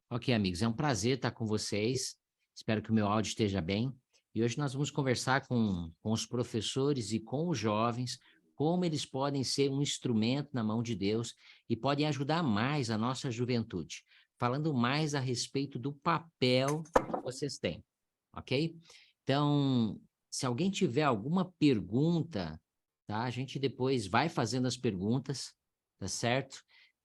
Ok, amigos, é um prazer estar com vocês. Espero que o meu áudio esteja bem. E hoje nós vamos conversar com os professores e com os jovens, como eles podem ser um instrumento na mão de Deus e podem ajudar mais a nossa juventude, falando mais a respeito do papel que vocês têm, ok? Então, se alguém tiver alguma pergunta, tá? A gente depois vai fazendo as perguntas, tá certo?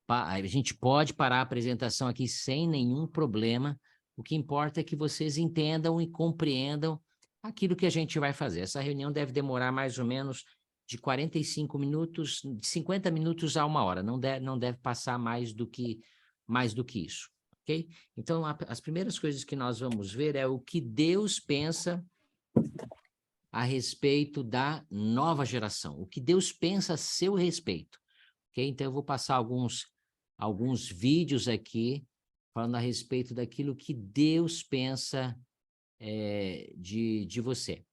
A gente pode parar a apresentação aqui sem nenhum problema. O que importa é que vocês entendam e compreendam aquilo que a gente vai fazer. Essa reunião deve demorar mais ou menos de 45 minutos, de 50 minutos a 1 hora. Não deve passar mais do que isso, ok? Então, as primeiras coisas que nós vamos ver é o que Deus pensa a respeito da nova geração. O que Deus pensa a seu respeito, ok? Então, eu vou passar alguns vídeos aqui falando a respeito daquilo que Deus pensa de você.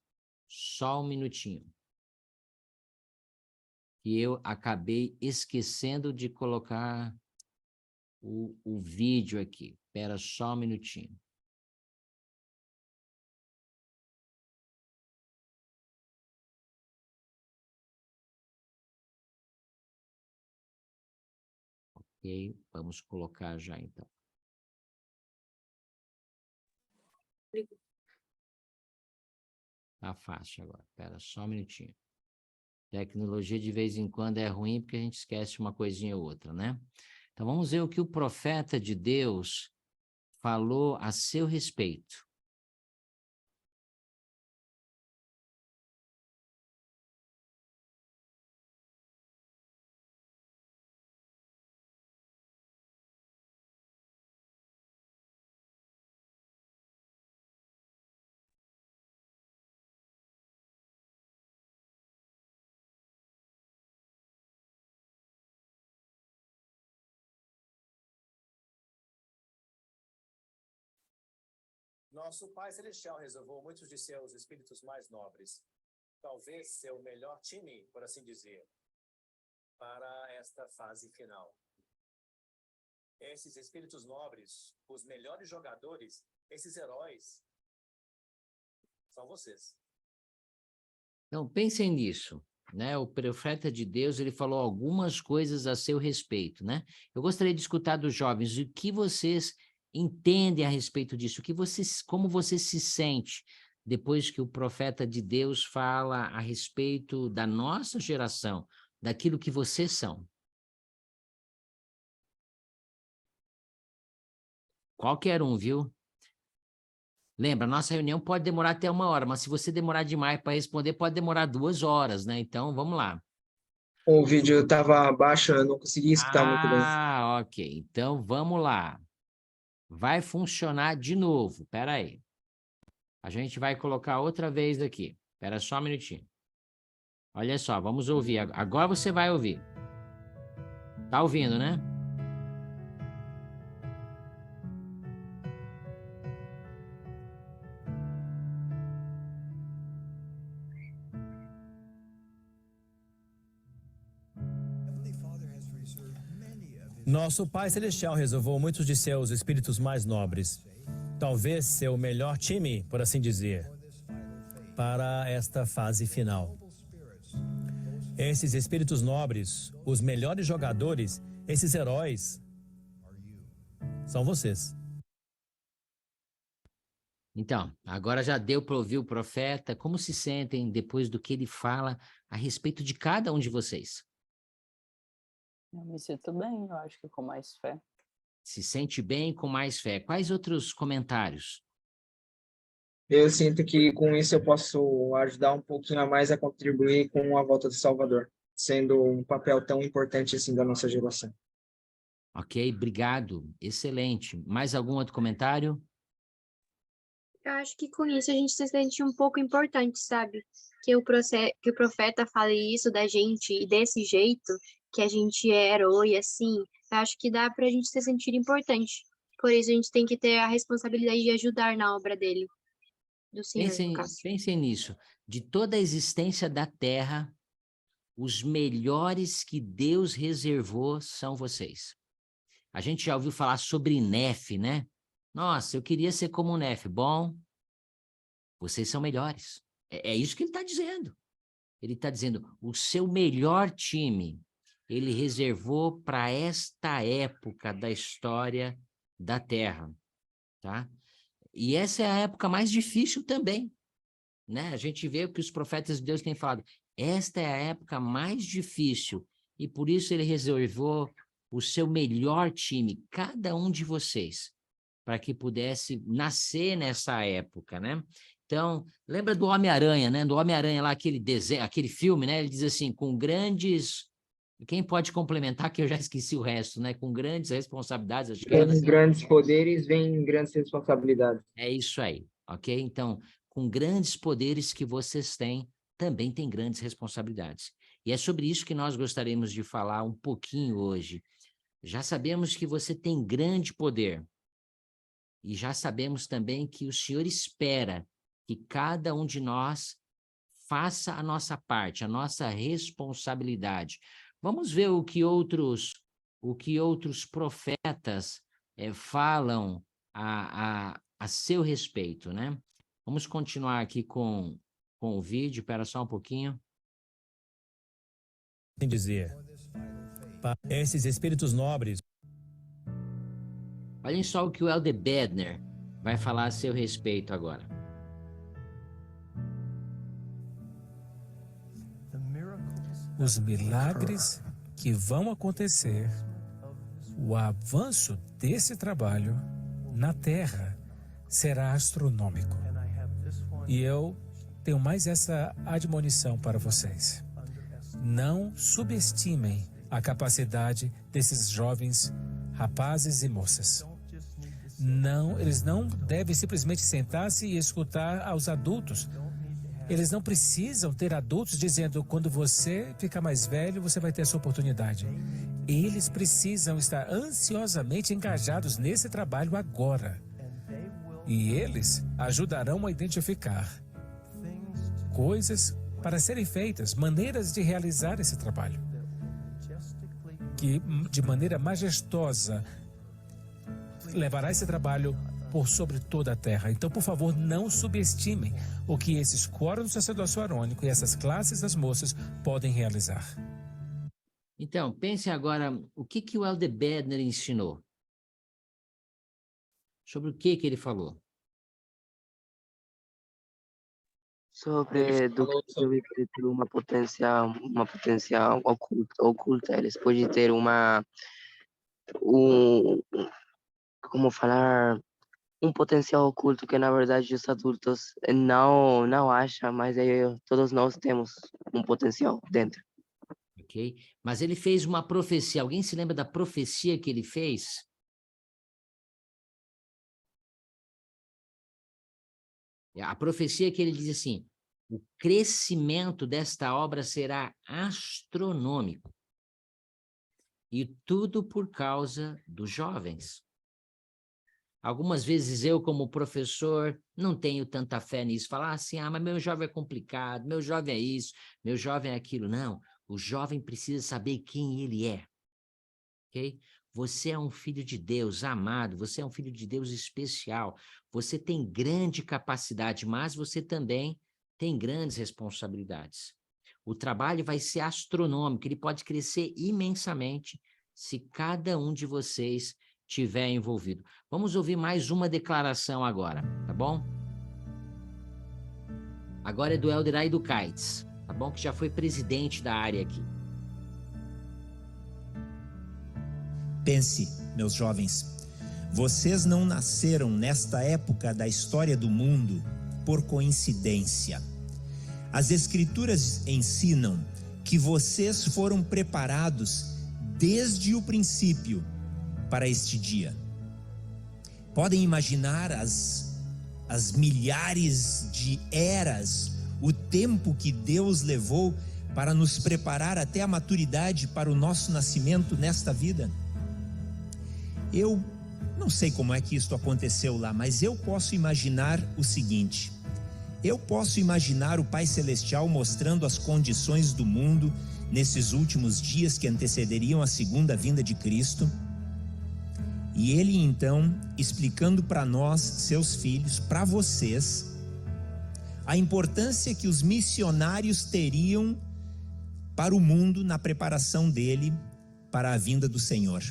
Só um minutinho. E eu acabei esquecendo de colocar o vídeo aqui. Espera só um minutinho. Ok, vamos colocar já então. Tá fácil agora. Espera só um minutinho. Tecnologia de vez em quando é ruim porque a gente esquece uma coisinha ou outra, né? Então vamos ver o que o profeta de Deus falou a seu respeito. Nosso Pai Celestial reservou muitos de seus espíritos mais nobres, talvez seu melhor time, por assim dizer, para esta fase final. Esses espíritos nobres, os melhores jogadores, esses heróis, são vocês. Então pensem nisso, né? O profeta de Deus, ele falou algumas coisas a seu respeito, né? Eu gostaria de escutar dos jovens o que vocês entendem a respeito disso, como você se sente depois que o profeta de Deus fala a respeito da nossa geração, daquilo que vocês são. Qualquer um, viu? Lembra, nossa reunião pode demorar até 1 hora, mas se você demorar demais para responder, pode demorar 2 horas, né? Então, vamos lá. O vídeo estava baixo, eu não consegui escutar muito bem. Ah, ok. Então, vamos lá. Vai funcionar de novo. Espera aí. A gente vai colocar outra vez aqui. Espera só um minutinho. Olha só, vamos ouvir. Agora você vai ouvir. Tá ouvindo, né? Nosso Pai Celestial reservou muitos de seus espíritos mais nobres, talvez seu melhor time, por assim dizer, para esta fase final. Esses espíritos nobres, os melhores jogadores, esses heróis, são vocês. Então, agora já deu para ouvir o profeta. Como se sentem depois do que ele fala a respeito de cada um de vocês? Eu me sinto bem, eu acho que com mais fé. Se sente bem com mais fé. Quais outros comentários? Eu sinto que com isso eu posso ajudar um pouquinho a mais a contribuir com a volta do Salvador, sendo um papel tão importante assim da nossa geração. Ok, obrigado. Excelente. Mais algum outro comentário? Eu acho que com isso a gente se sente um pouco importante, sabe? Que o profeta fale isso da gente e desse jeito, que a gente é herói, assim, eu acho que dá pra gente se sentir importante. Por isso a gente tem que ter a responsabilidade de ajudar na obra dele, do Senhor, no caso. Pensem nisso. De toda a existência da Terra, os melhores que Deus reservou são vocês. A gente já ouviu falar sobre Nef, né? Nossa, eu queria ser como o Nef. Bom, vocês são melhores. É isso que ele está dizendo. Ele está dizendo, o seu melhor time, ele reservou para esta época da história da Terra, tá? E essa é a época mais difícil também, né? A gente vê o que os profetas de Deus têm falado. Esta é a época mais difícil e por isso ele reservou o seu melhor time, cada um de vocês, para que pudesse nascer nessa época, né? Então, lembra do Homem-Aranha, né? Do Homem-Aranha lá, aquele desenho, aquele filme, né? Ele diz assim, com grandes... Quem pode complementar, que eu já esqueci o resto, né? Com grandes responsabilidades. Acho que é Com assim. grandes poderes vem grandes responsabilidades. É isso aí, ok? Então, com grandes poderes que vocês têm, também tem grandes responsabilidades. E é sobre isso que nós gostaríamos de falar um pouquinho hoje. Já sabemos que você tem grande poder. E já sabemos também que o Senhor espera que cada um de nós faça a nossa parte, a nossa responsabilidade. Vamos ver o que outros profetas falam a seu respeito, né? Vamos continuar aqui com o vídeo, espera só um pouquinho. Sem dizer, para esses espíritos nobres, Olhem só o que o Elder Bedner vai falar a seu respeito agora. Os milagres que vão acontecer, o avanço desse trabalho na Terra será astronômico. E eu tenho mais essa admonição para vocês. Não subestimem a capacidade desses jovens rapazes e moças. Não, eles não devem simplesmente sentar-se e escutar aos adultos. Eles não precisam ter adultos dizendo, quando você ficar mais velho, você vai ter essa oportunidade. Eles precisam estar ansiosamente engajados nesse trabalho agora. E eles ajudarão a identificar coisas para serem feitas, maneiras de realizar esse trabalho, que de maneira majestosa levará esse trabalho por sobre toda a terra. Então, por favor, não subestimem o que esses coros do sacerdócio arônico e essas classes das moças podem realizar. Então, pensem agora, o que o Elder Bedner ensinou? Sobre o que ele falou? Sobre do que ter uma potência oculta. Eles podem ter como falar, um potencial oculto que na verdade os adultos não acham, mas todos nós temos um potencial dentro. Ok? Mas ele fez uma profecia. Alguém se lembra da profecia que ele fez? A profecia que ele diz assim, o crescimento desta obra será astronômico. E tudo por causa dos jovens. Algumas vezes eu, como professor, não tenho tanta fé nisso. Falar assim, mas meu jovem é complicado, meu jovem é isso, meu jovem é aquilo. Não, o jovem precisa saber quem ele é. Ok? Você é um filho de Deus amado, você é um filho de Deus especial. Você tem grande capacidade, mas você também tem grandes responsabilidades. O trabalho vai ser astronômico, ele pode crescer imensamente se cada um de vocês tiver envolvido. Vamos ouvir mais uma declaração agora, tá bom? Agora é do Elder Aido Kites, tá bom? Que já foi presidente da área aqui. Pense, meus jovens, vocês não nasceram nesta época da história do mundo por coincidência. As Escrituras ensinam que vocês foram preparados desde o princípio para este dia. Podem imaginar as milhares de eras, o tempo que Deus levou para nos preparar até a maturidade para o nosso nascimento nesta vida? Eu não sei como é que isso aconteceu lá, mas eu posso imaginar o seguinte: eu posso imaginar o Pai Celestial mostrando as condições do mundo nesses últimos dias que antecederiam a segunda vinda de Cristo, E ele então, explicando para nós, seus filhos, para vocês, a importância que os missionários teriam para o mundo na preparação dele para a vinda do Senhor.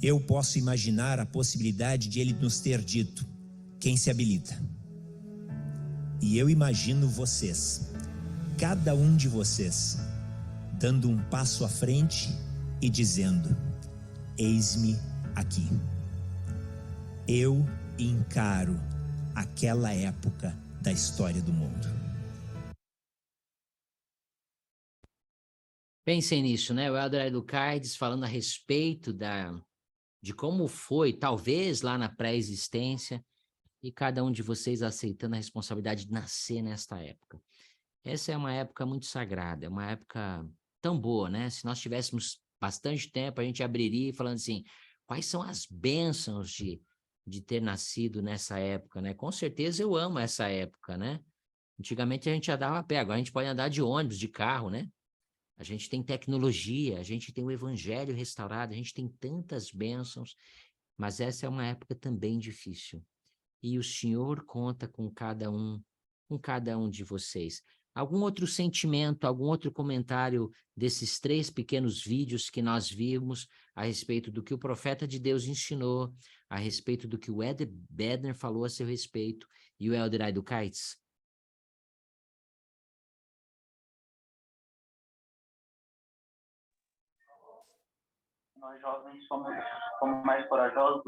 Eu posso imaginar a possibilidade de ele nos ter dito: quem se habilita? E eu imagino vocês, cada um de vocês, dando um passo à frente e dizendo: eis-me aqui. Eu encaro aquela época da história do mundo. Pensem nisso, né? O Elder Educardes falando a respeito de como foi, talvez lá na pré-existência, e cada um de vocês aceitando a responsabilidade de nascer nesta época. Essa é uma época muito sagrada, é uma época tão boa, né? Se nós tivéssemos bastante tempo, a gente abriria falando assim, quais são as bênçãos de ter nascido nessa época, né? Com certeza eu amo essa época, né? Antigamente a gente andava a pé, agora a gente pode andar de ônibus, de carro, né? A gente tem tecnologia, a gente tem o evangelho restaurado, a gente tem tantas bênçãos, mas essa é uma época também difícil. E o Senhor conta com cada um de vocês. Algum outro sentimento, algum outro comentário desses 3 pequenos vídeos que nós vimos a respeito do que o profeta de Deus ensinou, a respeito do que o Ed Bednar falou a seu respeito e o Elder Educardes? Nós jovens somos mais corajosos.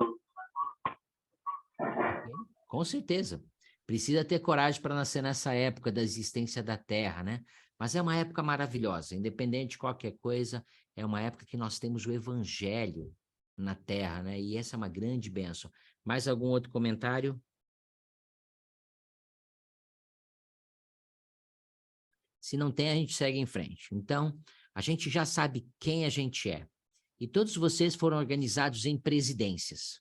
Com certeza. Precisa ter coragem para nascer nessa época da existência da Terra, né? Mas é uma época maravilhosa, independente de qualquer coisa, é uma época que nós temos o Evangelho na Terra, né? E essa é uma grande bênção. Mais algum outro comentário? Se não tem, a gente segue em frente. Então, a gente já sabe quem a gente é. E todos vocês foram organizados em presidências,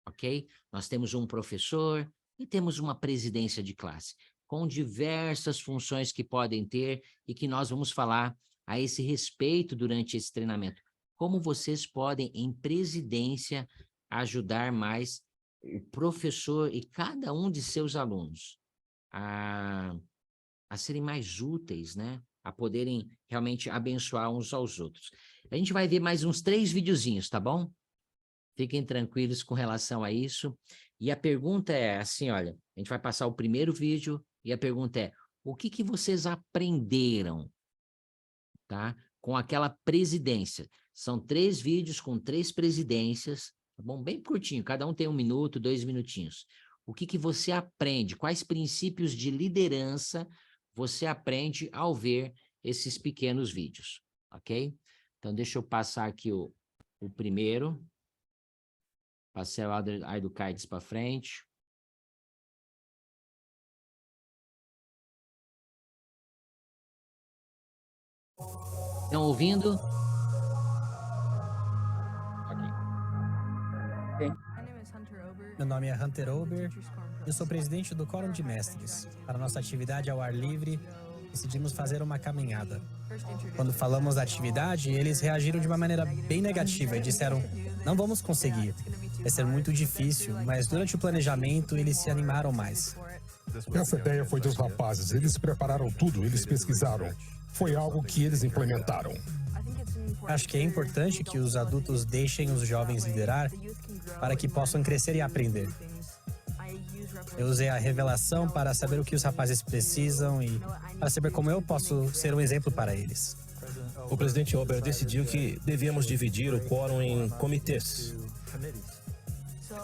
ok? Nós temos um professor e temos uma presidência de classe, com diversas funções que podem ter e que nós vamos falar a esse respeito durante esse treinamento. Como vocês podem, em presidência, ajudar mais o professor e cada um de seus alunos a serem mais úteis, né? A poderem realmente abençoar uns aos outros. A gente vai ver mais uns 3 videozinhos, tá bom? Fiquem tranquilos com relação a isso. E a pergunta é assim, olha, a gente vai passar o primeiro vídeo e a pergunta é, o que vocês aprenderam, tá? Com aquela presidência. São 3 vídeos com 3 presidências, tá bom? Bem curtinho, cada um tem 1 minuto, 2 minutinhos. O que você aprende? Quais princípios de liderança você aprende ao ver esses pequenos vídeos, ok? Então, deixa eu passar aqui o primeiro. Passei o Educardes para frente. Estão ouvindo? Ok. Meu nome é Hunter Ober, eu sou presidente do Quórum de Mestres. Para nossa atividade ao ar livre, decidimos fazer uma caminhada. Quando falamos da atividade, eles reagiram de uma maneira bem negativa e disseram, não vamos conseguir, vai ser muito difícil, mas durante o planejamento eles se animaram mais. Essa ideia foi dos rapazes, eles prepararam tudo, eles pesquisaram. Foi algo que eles implementaram. Acho que é importante que os adultos deixem os jovens liderar para que possam crescer e aprender. Eu usei a revelação para saber o que os rapazes precisam e para saber como eu posso ser um exemplo para eles. O presidente Ober decidiu que devíamos dividir o quórum em comitês.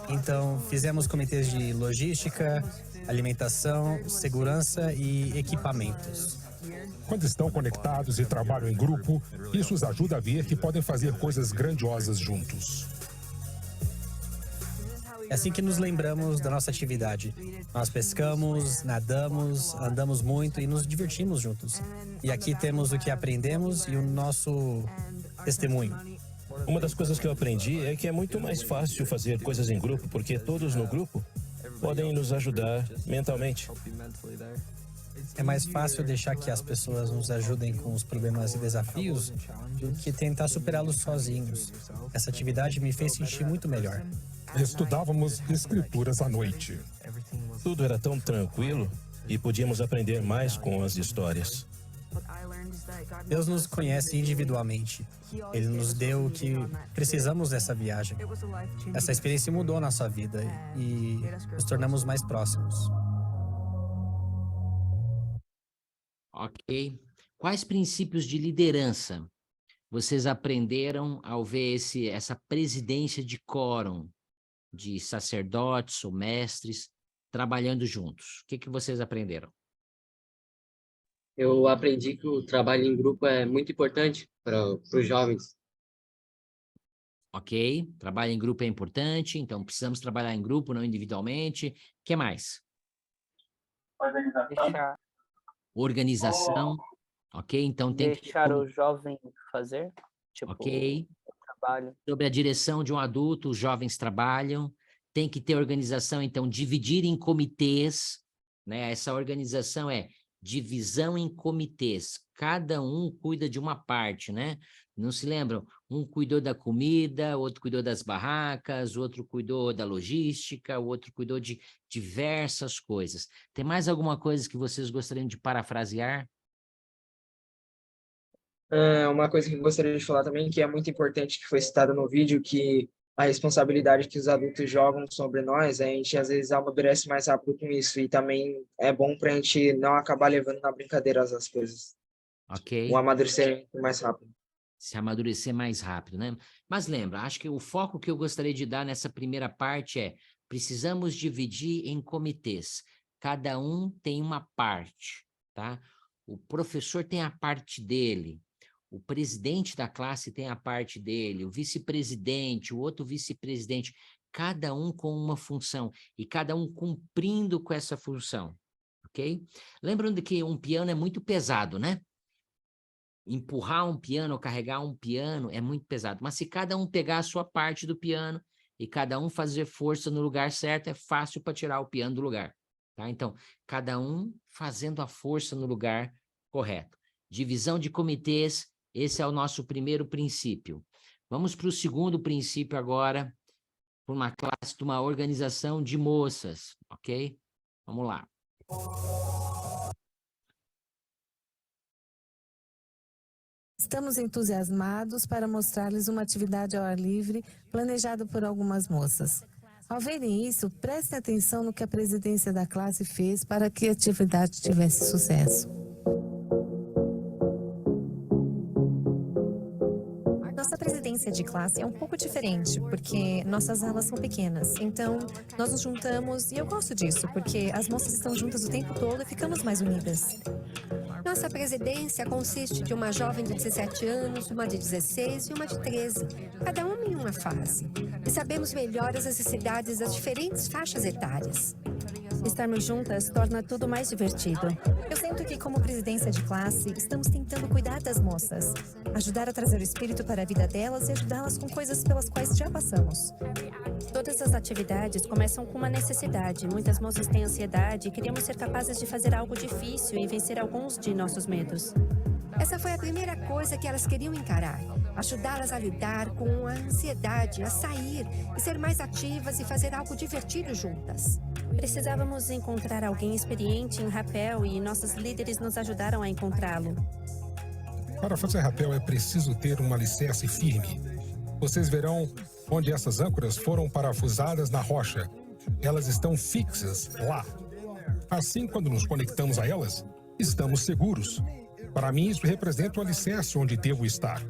Então, fizemos comitês de logística, alimentação, segurança e equipamentos. Quando estão conectados e trabalham em grupo, isso os ajuda a ver que podem fazer coisas grandiosas juntos. É assim que nos lembramos da nossa atividade. Nós pescamos, nadamos, andamos muito e nos divertimos juntos. E aqui temos o que aprendemos e o nosso testemunho. Uma das coisas que eu aprendi é que é muito mais fácil fazer coisas em grupo, porque todos no grupo podem nos ajudar mentalmente. É mais fácil deixar que as pessoas nos ajudem com os problemas e desafios do que tentar superá-los sozinhos. Essa atividade me fez sentir muito melhor. Estudávamos escrituras à noite. Tudo era tão tranquilo e podíamos aprender mais com as histórias. Deus nos conhece individualmente. Ele nos deu o que precisamos dessa viagem. Essa experiência mudou nossa vida e nos tornamos mais próximos. Ok. Quais princípios de liderança vocês aprenderam ao ver essa presidência de quórum, de sacerdotes ou mestres trabalhando juntos? O que vocês aprenderam? Eu aprendi que o trabalho em grupo é muito importante para os jovens. Ok, trabalho em grupo é importante, então precisamos trabalhar em grupo, não individualmente. O que mais? Organização. Ok, então tem que... Deixar o jovem fazer, tipo, ok. Trabalho. Sobre a direção de um adulto, os jovens trabalham. Tem que ter organização, então dividir em comitês, né? Essa organização é divisão em comitês, cada um cuida de uma parte, né? Não se lembram? Um cuidou da comida, outro cuidou das barracas, outro cuidou da logística, o outro cuidou de diversas coisas. Tem mais alguma coisa que vocês gostariam de parafrasear? Uma coisa que eu gostaria de falar também, que é muito importante, que foi citado no vídeo, que a responsabilidade que os adultos jogam sobre nós, a gente às vezes amadurece mais rápido com isso, e também é bom para a gente não acabar levando na brincadeira as coisas. Ok. O amadurecer mais rápido. Se amadurecer mais rápido, né? Mas lembra, acho que o foco que eu gostaria de dar nessa primeira parte é: precisamos dividir em comitês. Cada um tem uma parte, tá? O professor tem a parte dele. O presidente da classe tem a parte dele, o vice-presidente, o outro vice-presidente, cada um com uma função e cada um cumprindo com essa função, ok? Lembrando que um piano é muito pesado, né? Empurrar um piano ou carregar um piano é muito pesado, mas se cada um pegar a sua parte do piano e cada um fazer força no lugar certo, é fácil para tirar o piano do lugar, tá? Então, cada um fazendo a força no lugar correto. Divisão de comitês. Esse é o nosso primeiro princípio. Vamos para o segundo princípio agora, por uma classe de uma organização de moças, ok? Vamos lá. Estamos entusiasmados para mostrar-lhes uma atividade ao ar livre planejada por algumas moças. Ao verem isso, prestem atenção no que a presidência da classe fez para que a atividade tivesse sucesso. Nossa presidência de classe é um pouco diferente, porque nossas alas são pequenas. Então, nós nos juntamos, e eu gosto disso, porque as moças estão juntas o tempo todo e ficamos mais unidas. Nossa presidência consiste de uma jovem de 17 anos, uma de 16 e uma de 13, cada uma em uma fase. E sabemos melhor as necessidades das diferentes faixas etárias. Estarmos juntas torna tudo mais divertido. Eu sinto que, como presidência de classe, estamos tentando cuidar das moças, ajudar a trazer o espírito para a vida delas e ajudá-las com coisas pelas quais já passamos. Todas as atividades começam com uma necessidade. Muitas moças têm ansiedade e queríamos ser capazes de fazer algo difícil e vencer alguns de nossos medos. Essa foi a primeira coisa que elas queriam encarar. Ajudá-las a lidar com a ansiedade, a sair e ser mais ativas e fazer algo divertido juntas. Precisávamos encontrar alguém experiente em rapel e nossos líderes nos ajudaram a encontrá-lo. Para fazer rapel é preciso ter um alicerce firme. Vocês verão onde essas âncoras foram parafusadas na rocha. Elas estão fixas lá. Assim, quando nos conectamos a elas, estamos seguros. Para mim, isso representa o alicerce onde devo estar.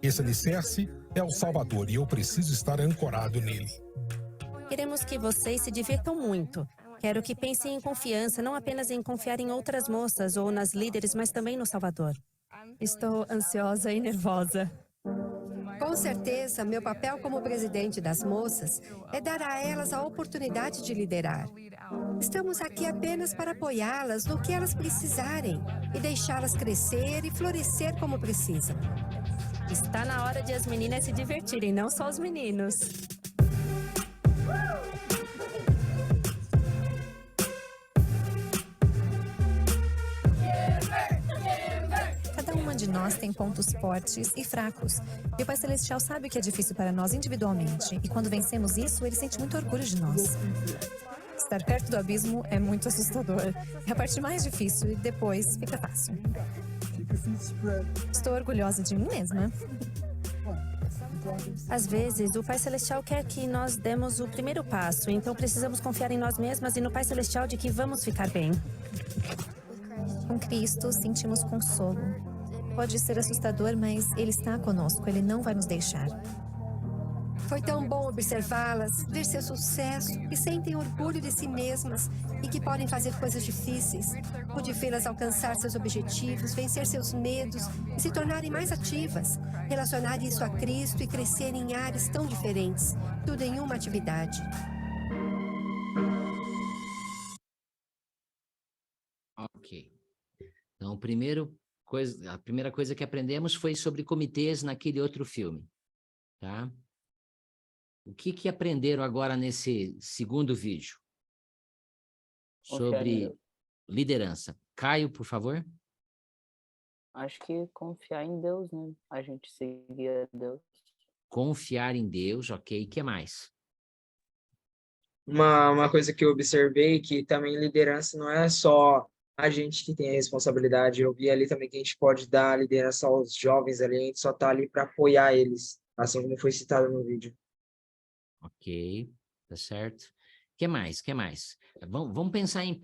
Esse alicerce é o Salvador e eu preciso estar ancorado nele. Queremos que vocês se divirtam muito. Quero que pensem em confiança, não apenas em confiar em outras moças ou nas líderes, mas também no Salvador. Estou ansiosa e nervosa. Com certeza, meu papel como presidente das moças é dar a elas a oportunidade de liderar. Estamos aqui apenas para apoiá-las no que elas precisarem e deixá-las crescer e florescer como precisam. Está na hora de as meninas se divertirem, não só os meninos. de nós tem pontos fortes e fracos. E o Pai Celestial sabe o que é difícil para nós individualmente. E quando vencemos isso, Ele sente muito orgulho de nós. Estar perto do abismo é muito assustador. É a parte mais difícil e depois fica fácil. Estou orgulhosa de mim mesma. Às vezes, o Pai Celestial quer que nós demos o primeiro passo, então precisamos confiar em nós mesmas e no Pai Celestial de que vamos ficar bem. Com Cristo, sentimos consolo. Pode ser assustador, mas Ele está conosco, Ele não vai nos deixar. Foi tão bom observá-las, ver seu sucesso, que sentem orgulho de si mesmas e que podem fazer coisas difíceis. Pude vê-las alcançar seus objetivos, vencer seus medos e se tornarem mais ativas. Relacionar isso a Cristo e crescer em áreas tão diferentes, tudo em uma atividade. Ok. Então, a primeira coisa que aprendemos foi sobre comitês naquele outro filme, tá? O que aprenderam agora nesse segundo vídeo? Sobre liderança. Caio, por favor. Acho que confiar em Deus, né? A gente seguir a Deus. Confiar em Deus, ok. O que mais? Uma coisa que eu observei, que também liderança não é só a gente que tem a responsabilidade. Eu vi ali também que a gente pode dar liderança aos jovens ali, a gente só está ali para apoiar eles, assim como foi citado no vídeo. Ok, tá certo. O que mais? Vamos pensar em...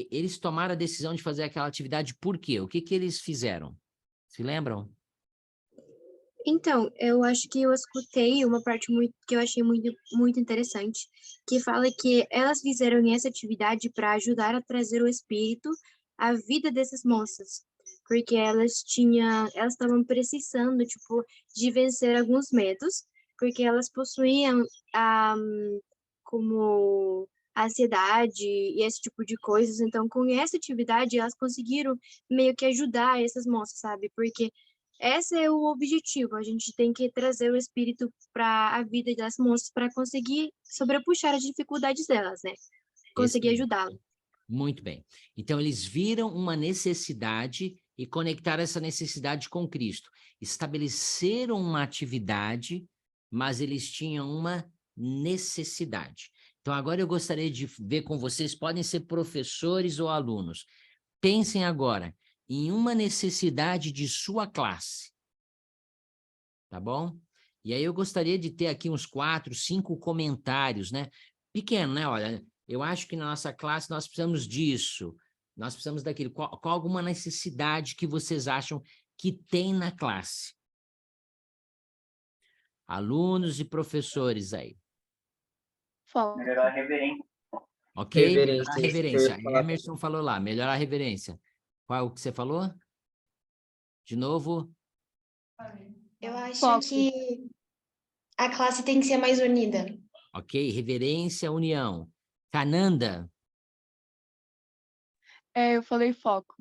Eles tomaram a decisão de fazer aquela atividade por quê? O que eles fizeram? Se lembram? Então, eu acho que eu escutei uma parte que eu achei muito interessante, que fala que elas fizeram essa atividade para ajudar a trazer o espírito à vida dessas moças, porque elas estavam precisando, tipo, de vencer alguns medos, porque elas possuíam como ansiedade e esse tipo de coisas. Então, com essa atividade, elas conseguiram meio que ajudar essas moças, sabe? Porque esse é o objetivo, a gente tem que trazer o espírito para a vida das moças para conseguir sobrepuxar as dificuldades delas, né? Conseguir ajudá-las. Muito bem. Então, eles viram uma necessidade e conectaram essa necessidade com Cristo. Estabeleceram uma atividade, mas eles tinham uma necessidade. Então, agora eu gostaria de ver com vocês, podem ser professores ou alunos. Pensem agora em uma necessidade de sua classe. Tá bom? E aí eu gostaria de ter aqui uns 4, 5 comentários, né? Pequeno, né? Olha, eu acho que na nossa classe nós precisamos disso, nós precisamos daquilo. Qual alguma necessidade que vocês acham que tem na classe? Alunos e professores aí. Melhorar a reverência. Ok? Melhorar a reverência. Emerson falou lá, melhorar a reverência. Qual o que você falou? De novo? Eu acho que a classe tem que ser mais unida. Ok, reverência, união. Cananda? Eu falei foco.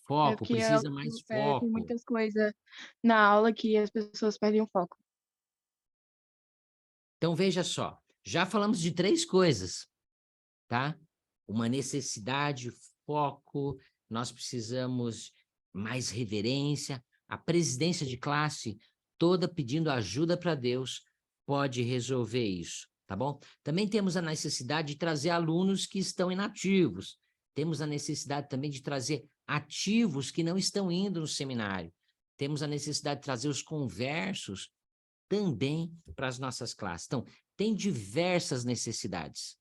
Foco, precisa mais foco. Tem muitas coisas na aula que as pessoas perdem o foco. Então, veja só, já falamos de 3 coisas, tá? Uma necessidade, foco, nós precisamos mais reverência, a presidência de classe toda pedindo ajuda para Deus pode resolver isso, tá bom? Também temos a necessidade de trazer alunos que estão inativos, temos a necessidade também de trazer ativos que não estão indo no seminário, temos a necessidade de trazer os conversos também para as nossas classes. Então, tem diversas necessidades,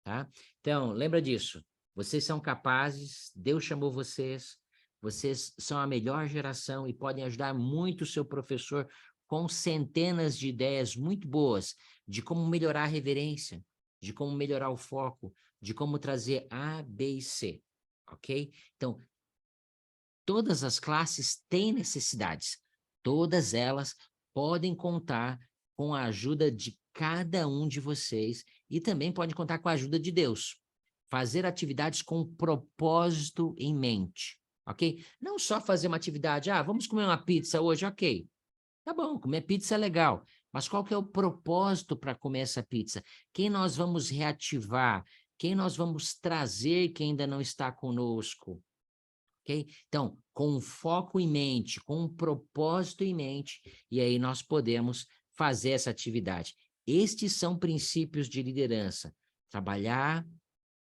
tá? Então, lembra disso. Vocês são capazes, Deus chamou vocês, vocês são a melhor geração e podem ajudar muito o seu professor com centenas de ideias muito boas de como melhorar a reverência, de como melhorar o foco, de como trazer A, B e C, ok? Então, todas as classes têm necessidades, todas elas podem contar com a ajuda de cada um de vocês e também podem contar com a ajuda de Deus. Fazer atividades com propósito em mente, ok? Não só fazer uma atividade, vamos comer uma pizza hoje, ok. Tá bom, comer pizza é legal, mas qual que é o propósito para comer essa pizza? Quem nós vamos reativar? Quem nós vamos trazer que ainda não está conosco? ok? Então, com um foco em mente, com um propósito em mente, e aí nós podemos fazer essa atividade. Estes são princípios de liderança. Trabalhar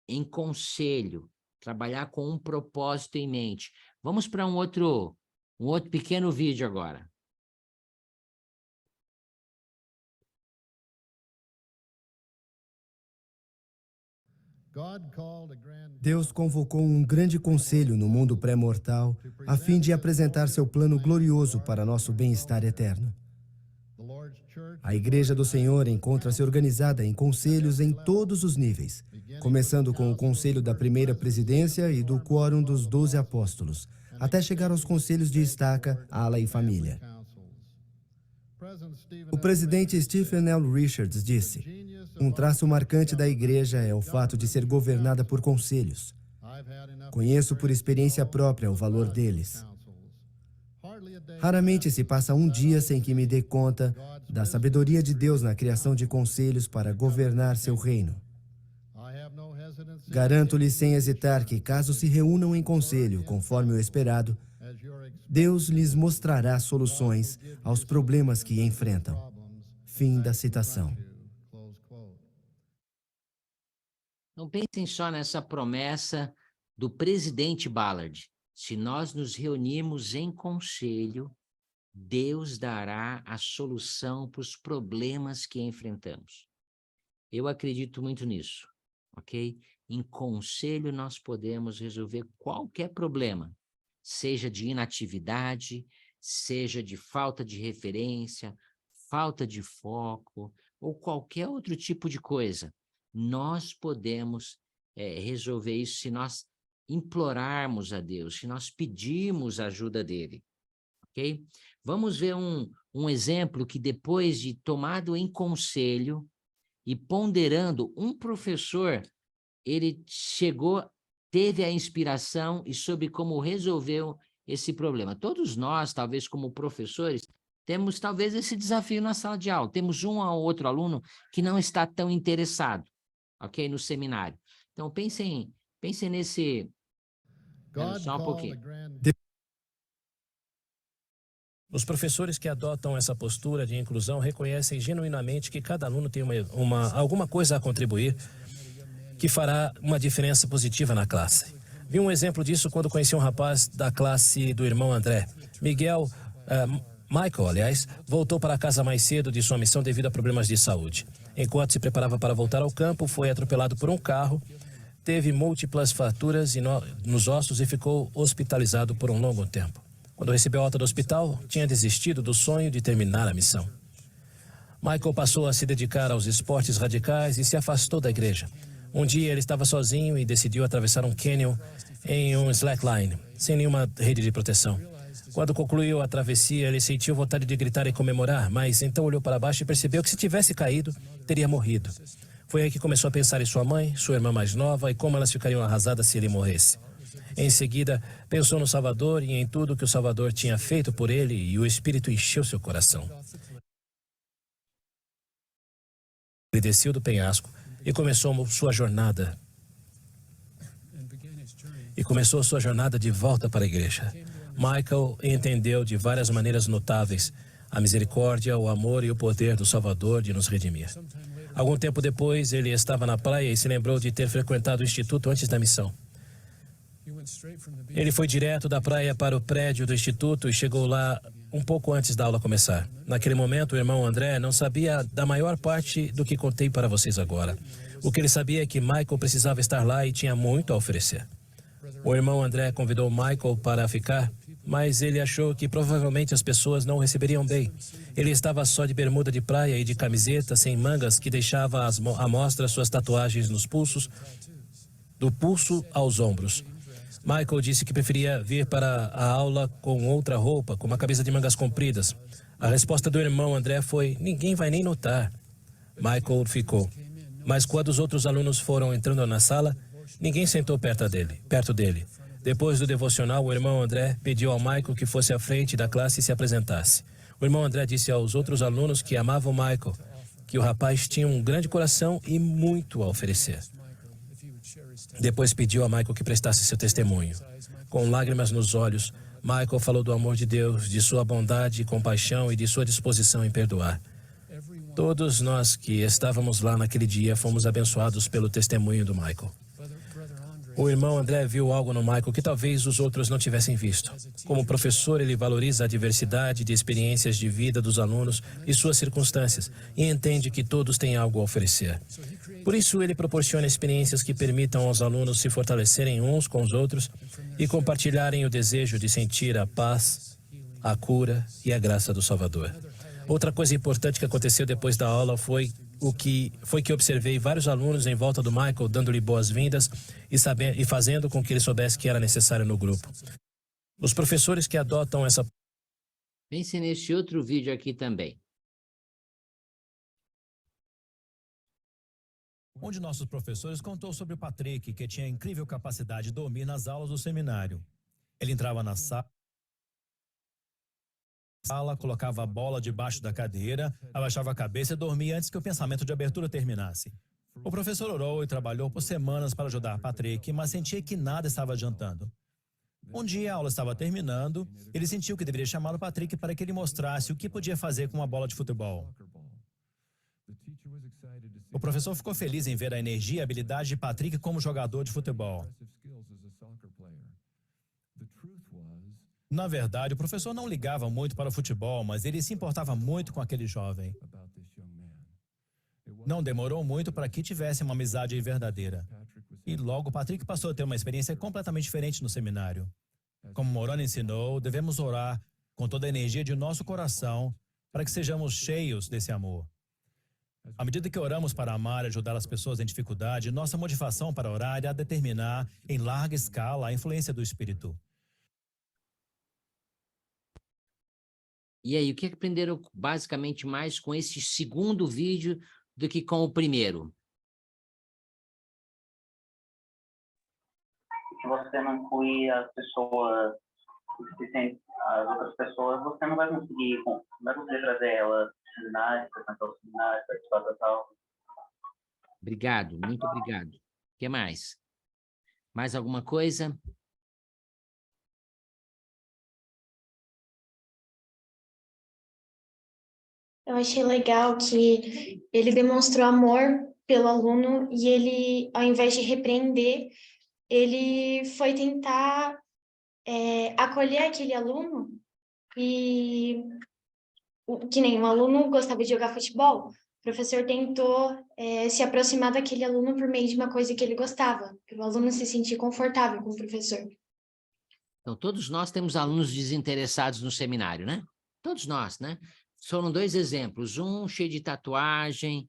em conselho, trabalhar com um propósito em mente. Vamos para um outro pequeno vídeo agora. Deus convocou um grande conselho no mundo pré-mortal a fim de apresentar seu plano glorioso para nosso bem-estar eterno. A Igreja do Senhor encontra-se organizada em conselhos em todos os níveis, começando com o conselho da primeira presidência e do quórum dos 12 apóstolos, até chegar aos conselhos de estaca, ala e família. O presidente Stephen L. Richards disse: "Um traço marcante da igreja é o fato de ser governada por conselhos. Conheço por experiência própria o valor deles. Raramente se passa um dia sem que me dê conta da sabedoria de Deus na criação de conselhos para governar seu reino. Garanto-lhes sem hesitar que, caso se reúnam em conselho, conforme o esperado, Deus lhes mostrará soluções aos problemas que enfrentam." Fim da citação. Não pensem só nessa promessa do presidente Ballard. Se nós nos reunirmos em conselho, Deus dará a solução para os problemas que enfrentamos. Eu acredito muito nisso, ok? Em conselho nós podemos resolver qualquer problema, seja de inatividade, seja de falta de referência, falta de foco ou qualquer outro tipo de coisa. Nós podemos resolver isso se nós implorarmos a Deus, se nós pedirmos a ajuda dele, ok? Vamos ver um exemplo que depois de tomado em conselho e ponderando, um professor, ele teve a inspiração e soube como resolveu esse problema. Todos nós, talvez como professores, temos talvez esse desafio na sala de aula. Temos um ou outro aluno que não está tão interessado, ok? No seminário. Então, pensem nesse... Só um pouquinho. Os professores que adotam essa postura de inclusão reconhecem genuinamente que cada aluno tem alguma coisa a contribuir que fará uma diferença positiva na classe. Vi um exemplo disso quando conheci um rapaz da classe do irmão André. Michael, aliás, voltou para casa mais cedo de sua missão devido a problemas de saúde. Enquanto se preparava para voltar ao campo, foi atropelado por um carro, teve múltiplas fraturas nos ossos e ficou hospitalizado por um longo tempo. Quando recebeu alta do hospital, tinha desistido do sonho de terminar a missão. Michael passou a se dedicar aos esportes radicais e se afastou da igreja. Um dia ele estava sozinho e decidiu atravessar um cânion em um slackline, sem nenhuma rede de proteção. Quando concluiu a travessia, ele sentiu vontade de gritar e comemorar, mas então olhou para baixo e percebeu que se tivesse caído, teria morrido. Foi aí que começou a pensar em sua mãe, sua irmã mais nova e como elas ficariam arrasadas se ele morresse. Em seguida, pensou no Salvador e em tudo que o Salvador tinha feito por ele, e o Espírito encheu seu coração. Ele desceu do penhasco e começou sua jornada. De volta para a igreja. Michael entendeu de várias maneiras notáveis a misericórdia, o amor e o poder do Salvador de nos redimir. Algum tempo depois, ele estava na praia e se lembrou de ter frequentado o instituto antes da missão. Ele foi direto da praia para o prédio do instituto e chegou lá um pouco antes da aula começar. Naquele momento, o irmão André não sabia da maior parte do que contei para vocês agora. O que ele sabia é que Michael precisava estar lá e tinha muito a oferecer. O irmão André convidou Michael para ficar, mas ele achou que provavelmente as pessoas não o receberiam bem. Ele estava só de bermuda de praia e de camiseta sem mangas que deixava à mostra suas tatuagens nos pulsos, do pulso aos ombros. Michael disse que preferia vir para a aula com outra roupa, com uma camisa de mangas compridas. A resposta do irmão André foi: "Ninguém vai nem notar." Michael ficou. Mas quando os outros alunos foram entrando na sala, ninguém sentou perto dele. Depois do devocional, o irmão André pediu ao Michael que fosse à frente da classe e se apresentasse. O irmão André disse aos outros alunos que amavam Michael, que o rapaz tinha um grande coração e muito a oferecer. Depois pediu a Michael que prestasse seu testemunho. Com lágrimas nos olhos, Michael falou do amor de Deus, de sua bondade e compaixão e de sua disposição em perdoar. Todos nós que estávamos lá naquele dia fomos abençoados pelo testemunho do Michael. O irmão André viu algo no Michael que talvez os outros não tivessem visto. Como professor, ele valoriza a diversidade de experiências de vida dos alunos e suas circunstâncias e entende que todos têm algo a oferecer. Por isso, ele proporciona experiências que permitam aos alunos se fortalecerem uns com os outros e compartilharem o desejo de sentir a paz, a cura e a graça do Salvador. Outra coisa importante que aconteceu depois da aula foi que observei vários alunos em volta do Michael dando-lhe boas-vindas e fazendo com que ele soubesse que era necessário no grupo. Os professores que adotam essa... Pense nesse outro vídeo aqui também. Um de nossos professores contou sobre o Patrick, que tinha incrível capacidade de dormir nas aulas do seminário. Ele entrava na sala, colocava a bola debaixo da cadeira, abaixava a cabeça e dormia antes que o pensamento de abertura terminasse. O professor orou e trabalhou por semanas para ajudar Patrick, mas sentia que nada estava adiantando. Um dia a aula estava terminando, ele sentiu que deveria chamar o Patrick para que ele mostrasse o que podia fazer com uma bola de futebol. O professor ficou feliz em ver a energia e a habilidade de Patrick como jogador de futebol. Na verdade, o professor não ligava muito para o futebol, mas ele se importava muito com aquele jovem. Não demorou muito para que tivesse uma amizade verdadeira. E logo Patrick passou a ter uma experiência completamente diferente no seminário. Como Moroni ensinou, devemos orar com toda a energia de nosso coração para que sejamos cheios desse amor. À medida que oramos para amar e ajudar as pessoas em dificuldade, nossa motivação para orar irá determinar, em larga escala, a influência do Espírito. E aí, o que aprenderam basicamente mais com esse segundo vídeo do que com o primeiro? Se você não incluir as pessoas, as outras pessoas, você não vai conseguir trazer elas para o seminário, frequentar o seminário, participar das aulas. Obrigado, muito obrigado. O que mais? Mais alguma coisa? Eu achei legal que ele demonstrou amor pelo aluno e ele, ao invés de repreender, ele foi tentar acolher aquele aluno e que nem um aluno gostava de jogar futebol, o professor tentou se aproximar daquele aluno por meio de uma coisa que ele gostava, para o aluno se sentir confortável com o professor. Então, todos nós temos alunos desinteressados no seminário, né? Todos nós, né? Foram dois exemplos, um cheio de tatuagem,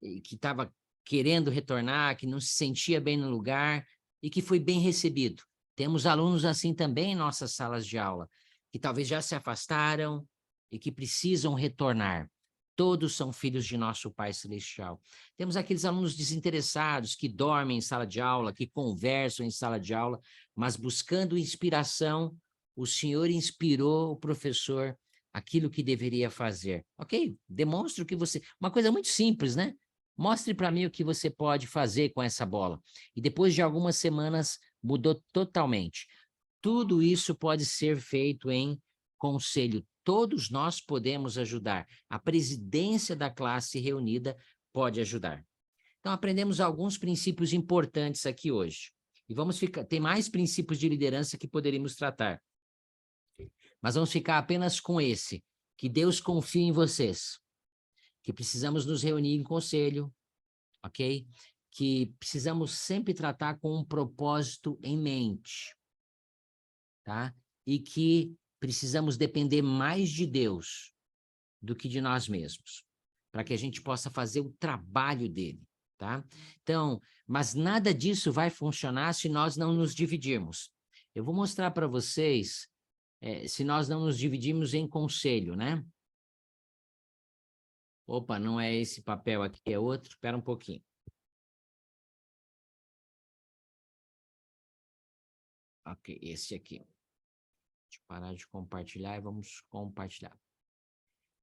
que estava querendo retornar, que não se sentia bem no lugar e que foi bem recebido. Temos alunos assim também em nossas salas de aula, que talvez já se afastaram e que precisam retornar. Todos são filhos de nosso Pai Celestial. Temos aqueles alunos desinteressados que dormem em sala de aula, que conversam em sala de aula, mas buscando inspiração, o Senhor inspirou o professor aquilo que deveria fazer. Ok? Demonstre o que você... Uma coisa muito simples, né? Mostre para mim o que você pode fazer com essa bola. E depois de algumas semanas, mudou totalmente. Tudo isso pode ser feito em conselho. Todos nós podemos ajudar. A presidência da classe reunida pode ajudar. Então, aprendemos alguns princípios importantes aqui hoje. E tem mais princípios de liderança que poderíamos tratar. Mas vamos ficar apenas com esse, que Deus confia em vocês, que precisamos nos reunir em conselho, ok? Que precisamos sempre tratar com um propósito em mente, tá? E que precisamos depender mais de Deus do que de nós mesmos, para que a gente possa fazer o trabalho dele, tá? Então, mas nada disso vai funcionar se nós não nos dividirmos. Eu vou mostrar para vocês... se nós não nos dividimos em conselho, né? Opa, não é esse papel aqui, é outro. Espera um pouquinho. Ok, esse aqui. Deixa eu parar de compartilhar e vamos compartilhar.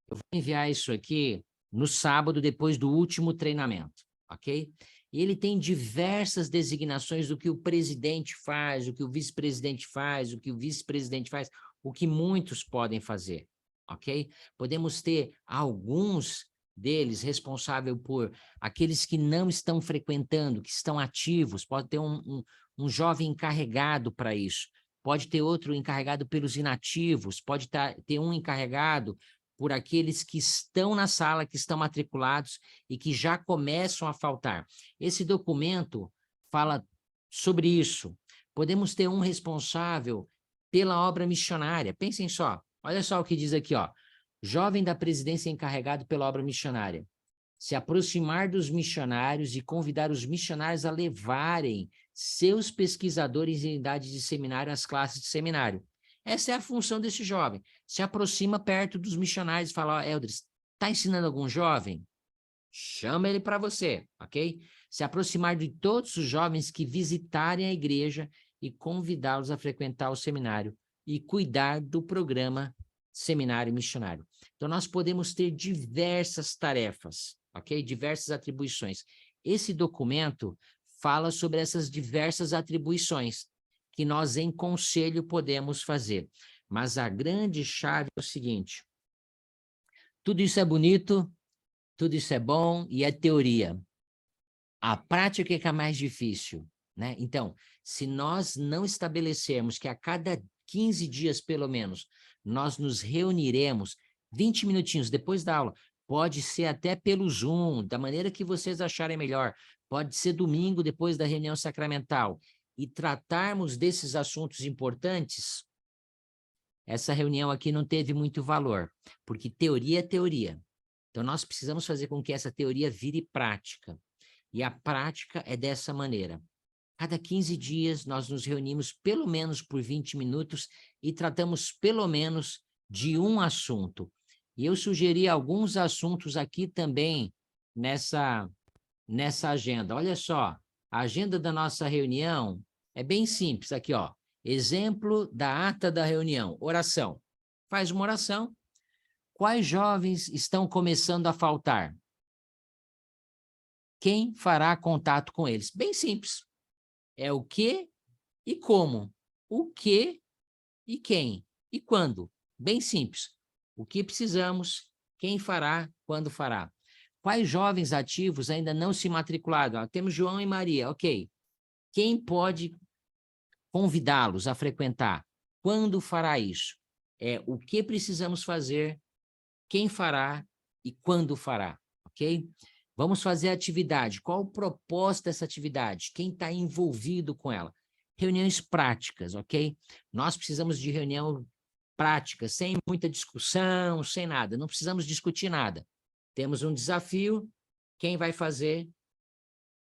Eu vou enviar isso aqui no sábado, depois do último treinamento, ok? E ele tem diversas designações do que o presidente faz, o que o vice-presidente faz, o que o vice-presidente faz, o que muitos podem fazer, ok? Podemos ter alguns deles responsáveis por aqueles que não estão frequentando, que estão ativos, pode ter um jovem encarregado para isso, pode ter outro encarregado pelos inativos, pode ter um encarregado por aqueles que estão na sala, que estão matriculados e que já começam a faltar. Esse documento fala sobre isso. Podemos ter um responsável pela obra missionária. Pensem só, olha só o que diz aqui, ó. Jovem da presidência encarregado pela obra missionária. Se aproximar dos missionários e convidar os missionários a levarem seus pesquisadores em idade de seminário às classes de seminário. Essa é a função desse jovem. Se aproxima perto dos missionários e fala, ó, Eldris, está ensinando algum jovem? Chama ele para você, ok? Se aproximar de todos os jovens que visitarem a igreja e convidá-los a frequentar o seminário e cuidar do programa seminário missionário. Então, nós podemos ter diversas tarefas, ok? Diversas atribuições. Esse documento fala sobre essas diversas atribuições que nós, em conselho, podemos fazer. Mas a grande chave é o seguinte: tudo isso é bonito, tudo isso é bom e é teoria. A prática é que é mais difícil, né? Então, se nós não estabelecermos que a cada 15 dias, pelo menos, nós nos reuniremos 20 minutinhos depois da aula, pode ser até pelo Zoom, da maneira que vocês acharem melhor, pode ser domingo depois da reunião sacramental, e tratarmos desses assuntos importantes, essa reunião aqui não teve muito valor, porque teoria é teoria. Então, nós precisamos fazer com que essa teoria vire prática. E a prática é dessa maneira. Cada 15 dias, nós nos reunimos pelo menos por 20 minutos e tratamos pelo menos de um assunto. E eu sugeri alguns assuntos aqui também nessa agenda. Olha só, a agenda da nossa reunião é bem simples. Aqui, ó. Exemplo da ata da reunião. Oração. Faz uma oração. Quais jovens estão começando a faltar? Quem fará contato com eles? Bem simples. É o que e como. O que e quem. E quando. Bem simples. O que precisamos, quem fará, quando fará. Quais jovens ativos ainda não se matricularam? Temos João e Maria, ok. Quem pode convidá-los a frequentar? Quando fará isso? É o que precisamos fazer, quem fará e quando fará, ok? Vamos fazer a atividade. Qual o propósito dessa atividade? Quem está envolvido com ela? Reuniões práticas, ok? Nós precisamos de reunião prática, sem muita discussão, sem nada. Não precisamos discutir nada. Temos um desafio, quem vai fazer,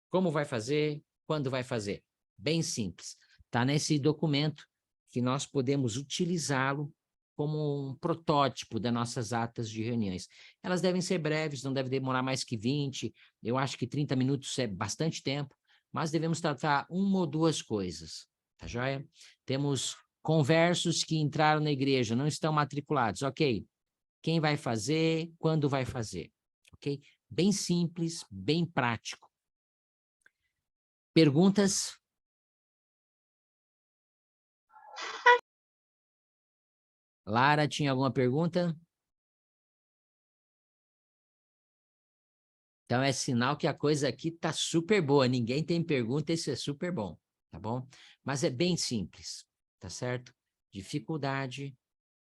como vai fazer, quando vai fazer. Bem simples. Está nesse documento que nós podemos utilizá-lo como um protótipo das nossas atas de reuniões. Elas devem ser breves, não devem demorar mais que 20, eu acho que 30 minutos é bastante tempo, mas devemos tratar uma ou duas coisas, tá joia? Temos conversos que entraram na igreja, não estão matriculados, ok? Quem vai fazer, quando vai fazer, ok? Bem simples, bem prático. Perguntas? Lara, tinha alguma pergunta? Então é sinal que a coisa aqui tá super boa, ninguém tem pergunta, isso é super bom, tá bom? Mas é bem simples, tá certo? Dificuldade,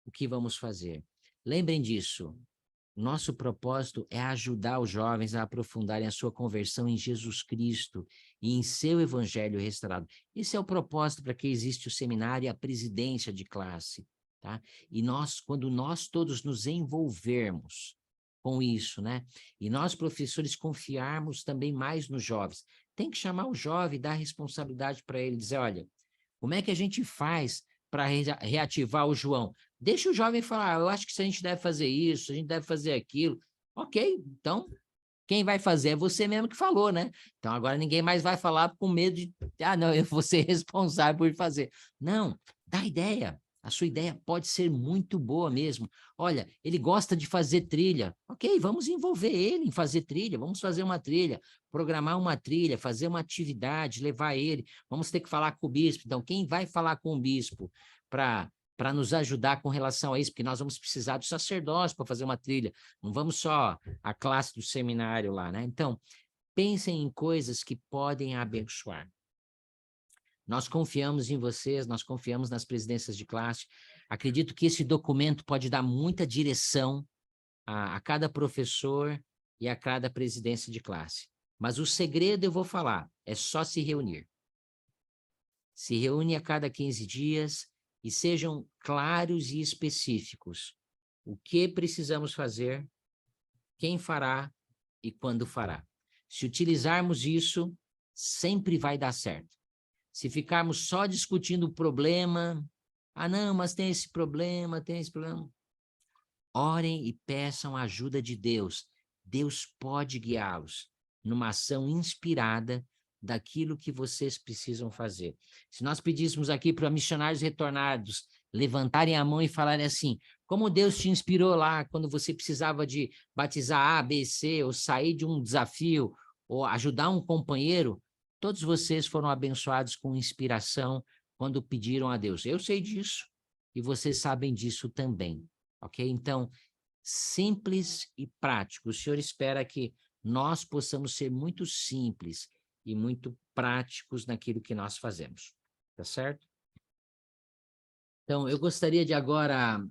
o que vamos fazer? Lembrem disso, nosso propósito é ajudar os jovens a aprofundarem a sua conversão em Jesus Cristo e em seu evangelho restaurado. Esse é o propósito para que existe o seminário e a presidência de classe, tá? E quando nós todos nos envolvermos com isso, né? E nós, professores, confiarmos também mais nos jovens. Tem que chamar o jovem, dar responsabilidade para ele, dizer, olha, como é que a gente faz para reativar o João? Deixa o jovem falar, eu acho que a gente deve fazer isso, a gente deve fazer aquilo. Ok, então, quem vai fazer é você mesmo que falou, né? Então, agora ninguém mais vai falar com medo de, não, eu vou ser responsável por fazer. Não, dá ideia. A sua ideia pode ser muito boa mesmo. Olha, ele gosta de fazer trilha. Ok, vamos envolver ele em fazer trilha. Vamos fazer uma trilha, programar uma trilha, fazer uma atividade, levar ele. Vamos ter que falar com o bispo. Então, quem vai falar com o bispo para nos ajudar com relação a isso? Porque nós vamos precisar do sacerdócio para fazer uma trilha. Não vamos só a classe do seminário lá, né? Então, pensem em coisas que podem abençoar. Nós confiamos em vocês, nós confiamos nas presidências de classe. Acredito que esse documento pode dar muita direção a cada professor e a cada presidência de classe. Mas o segredo eu vou falar, é só se reunir. Se reúne a cada 15 dias e sejam claros e específicos. O que precisamos fazer, quem fará e quando fará. Se utilizarmos isso, sempre vai dar certo. Se ficarmos só discutindo o problema, não, mas tem esse problema, orem e peçam a ajuda de Deus. Deus pode guiá-los numa ação inspirada daquilo que vocês precisam fazer. Se nós pedíssemos aqui para missionários retornados levantarem a mão e falarem assim, como Deus te inspirou lá quando você precisava de batizar A, B, C, ou sair de um desafio, ou ajudar um companheiro, todos vocês foram abençoados com inspiração quando pediram a Deus. Eu sei disso e vocês sabem disso também, ok? Então, simples e prático. O Senhor espera que nós possamos ser muito simples e muito práticos naquilo que nós fazemos, tá certo? Então, eu gostaria de agora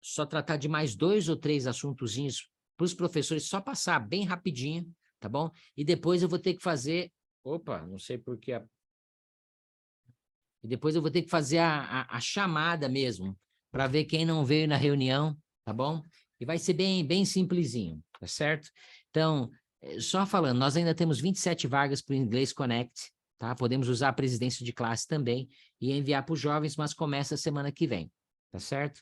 só tratar de mais 2 ou 3 assuntozinhos para os professores, só passar bem rapidinho, tá bom? E depois eu vou ter que fazer... Opa, não sei por que... E depois eu vou ter que fazer a chamada mesmo, para ver quem não veio na reunião, tá bom? E vai ser bem simplesinho, tá certo? Então, só falando, nós ainda temos 27 vagas para o Inglês Connect, tá? Podemos usar a presidência de classe também e enviar para os jovens, mas começa a semana que vem, tá certo?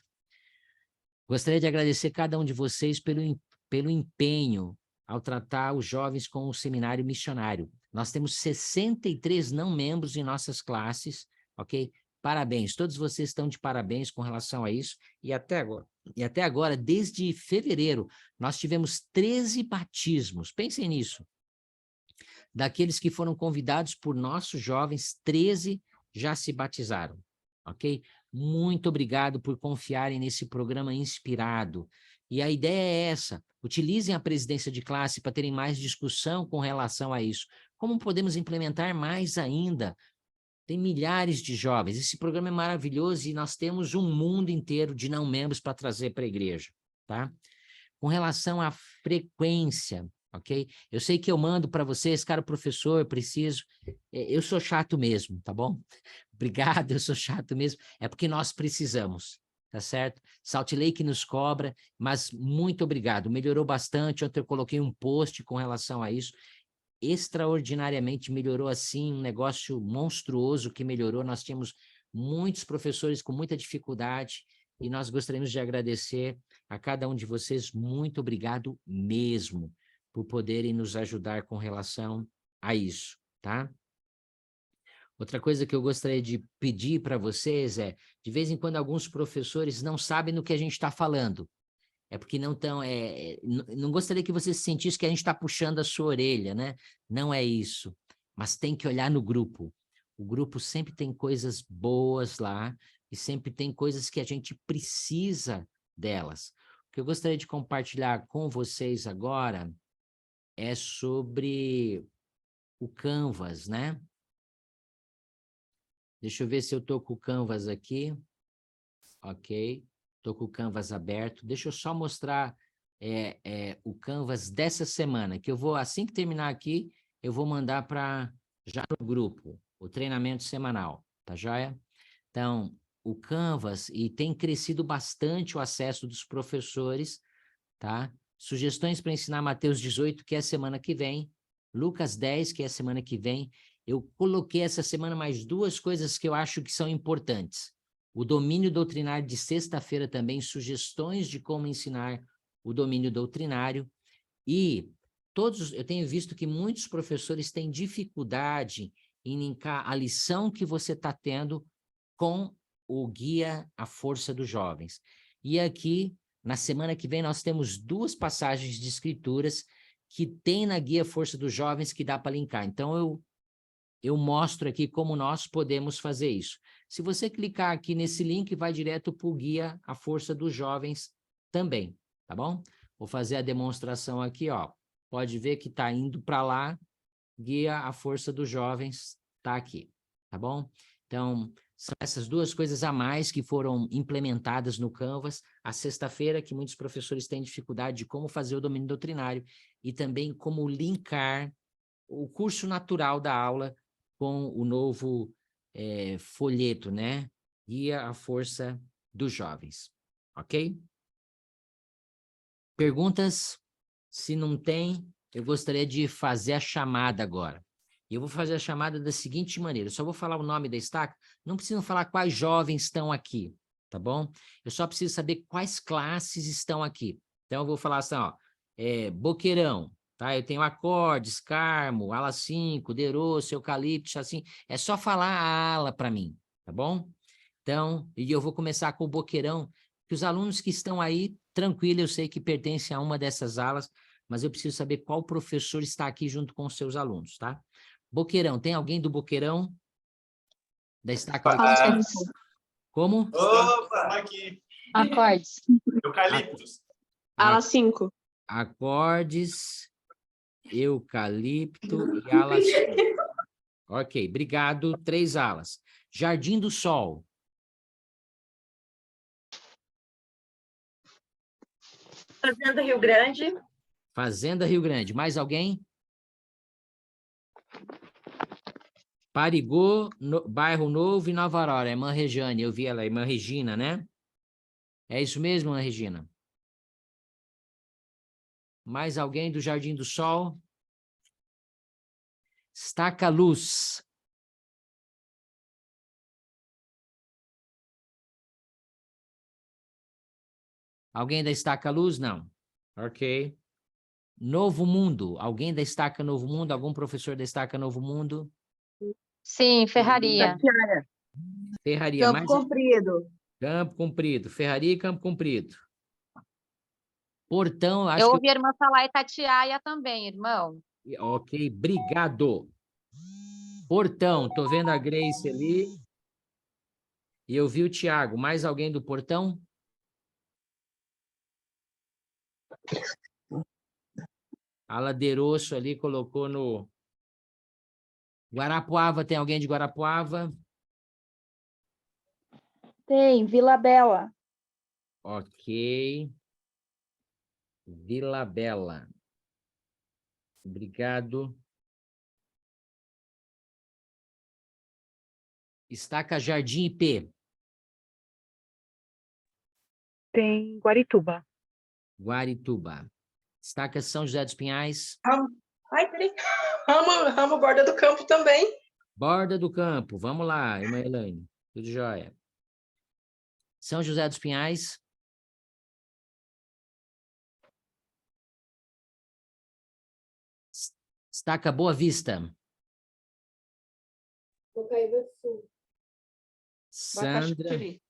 Gostaria de agradecer cada um de vocês pelo empenho ao tratar os jovens com o seminário missionário. Nós temos 63 não-membros em nossas classes, ok? Parabéns, todos vocês estão de parabéns com relação a isso. E até agora, desde fevereiro, nós tivemos 13 batismos. Pensem nisso. Daqueles que foram convidados por nossos jovens, 13 já se batizaram, ok? Muito obrigado por confiarem nesse programa inspirado. E a ideia é essa, utilizem a presidência de classe para terem mais discussão com relação a isso. Como podemos implementar mais ainda? Tem milhares de jovens, esse programa é maravilhoso e nós temos um mundo inteiro de não-membros para trazer para a igreja, tá? Com relação à frequência, ok? Eu sei que eu mando para vocês, cara, professor, preciso... Eu sou chato mesmo, tá bom? Obrigado, eu sou chato mesmo. É porque nós precisamos, tá certo? Salt Lake nos cobra, mas muito obrigado. Melhorou bastante, ontem eu coloquei um post com relação a isso. Extraordinariamente melhorou assim, um negócio monstruoso que melhorou. Nós tínhamos muitos professores com muita dificuldade e nós gostaríamos de agradecer a cada um de vocês. Muito obrigado mesmo por poderem nos ajudar com relação a isso, tá? Outra coisa que eu gostaria de pedir para vocês é, de vez em quando alguns professores não sabem do que a gente está falando. É porque não estão... não gostaria que você sentisse que a gente está puxando a sua orelha, né? Não é isso. Mas tem que olhar no grupo. O grupo sempre tem coisas boas lá e sempre tem coisas que a gente precisa delas. O que eu gostaria de compartilhar com vocês agora é sobre o Canvas, né? Deixa eu ver se eu estou com o Canvas aqui. Ok. Estou com o Canvas aberto. Deixa eu só mostrar o Canvas dessa semana, que eu vou, assim que terminar aqui, eu vou mandar já para o grupo, o treinamento semanal, tá joia? Então, o Canvas, e tem crescido bastante o acesso dos professores, tá? Sugestões para ensinar Mateus 18, que é a semana que vem, Lucas 10, que é a semana que vem. Eu coloquei essa semana mais 2 coisas que eu acho que são importantes. O domínio doutrinário de sexta-feira também, sugestões de como ensinar o domínio doutrinário. E eu tenho visto que muitos professores têm dificuldade em linkar a lição que você está tendo com o Guia A Força dos Jovens. E aqui, na semana que vem, nós temos 2 passagens de escrituras que tem na Guia Força dos Jovens que dá para linkar. Então, eu mostro aqui como nós podemos fazer isso. Se você clicar aqui nesse link, vai direto para o Guia A Força dos Jovens também, tá bom? Vou fazer a demonstração aqui, ó. Pode ver que está indo para lá, Guia A Força dos Jovens está aqui, tá bom? Então, são essas 2 coisas a mais que foram implementadas no Canvas. A sexta-feira, que muitos professores têm dificuldade de como fazer o domínio doutrinário e também como linkar o curso natural da aula com o novo folheto, né? Guia A Força dos Jovens, ok? Perguntas? Se não tem, eu gostaria de fazer a chamada agora. E eu vou fazer a chamada da seguinte maneira, eu só vou falar o nome da estaca, não precisam falar quais jovens estão aqui, tá bom? Eu só preciso saber quais classes estão aqui. Então, eu vou falar assim, ó, Boqueirão, tá? Eu tenho acordes, Carmo, ala 5, Deroço, Eucalipto, assim, é só falar a ala para mim, tá bom? Então, e eu vou começar com o Boqueirão, que os alunos que estão aí, tranquilo, eu sei que pertencem a uma dessas alas, mas eu preciso saber qual professor está aqui junto com os seus alunos, tá? Boqueirão, tem alguém do Boqueirão? Da estaca? Como? Opa, aqui. Acordes. Eucaliptos. Ala 5. Acordes, eucalipto e ala 5. Ok, obrigado. 3 alas. Jardim do Sol. Fazenda Rio Grande. Fazenda Rio Grande. Mais alguém? Parigô, Bairro Novo e Nova Aurora. Irmã Regiane, eu vi ela, irmã Regina, né? É isso mesmo, irmã Regina? Mais alguém do Jardim do Sol? Estaca Luz. Alguém da Estaca Luz? Não. Ok. Novo Mundo. Alguém da Estaca Novo Mundo? Algum professor da Estaca Novo Mundo? Sim, Ferraria. Ferraria. Campo Comprido. Campo Comprido. Ferraria e Campo Comprido. Portão, acho Eu que... ouvi a irmã falar Itatiaia também, irmão. Ok, obrigado. Portão, tô vendo a Grace ali. E eu vi o Thiago. Mais alguém do Portão? A Laderoço ali colocou no... Guarapuava, tem alguém de Guarapuava? Tem, Vila Bela. Ok. Vila Bela. Obrigado. Estaca Jardim IP. Tem Guarituba. Guarituba. Estaca São José dos Pinhais. Ai, peraí. Ramo Borda do Campo também. Borda do Campo. Vamos lá, irmã Elaine. Tudo jóia. São José dos Pinhais. Estaca Boa Vista. Bocaíba do Sul. Sandra. Bacaxiri.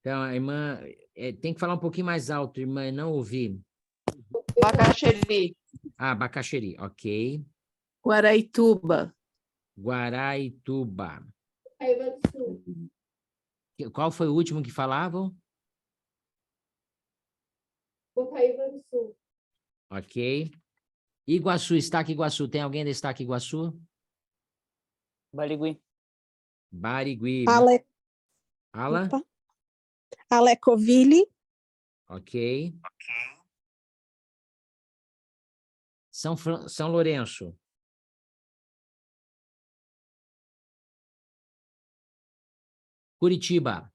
Então, a irmã... tem que falar um pouquinho mais alto, irmã. Não ouvi. Bacaxiri. Ah, Bacaxiri. Ok. Guaraituba. Guaraituba. Bocaíba do Sul. Qual foi o último que falavam? Bocaíba do Sul. Ok. Iguaçu, Estaca Iguaçu. Tem alguém da Estaca Iguaçu? Barigui. Barigui. Ala? Alecoville. Ok. São Lourenço. Curitiba.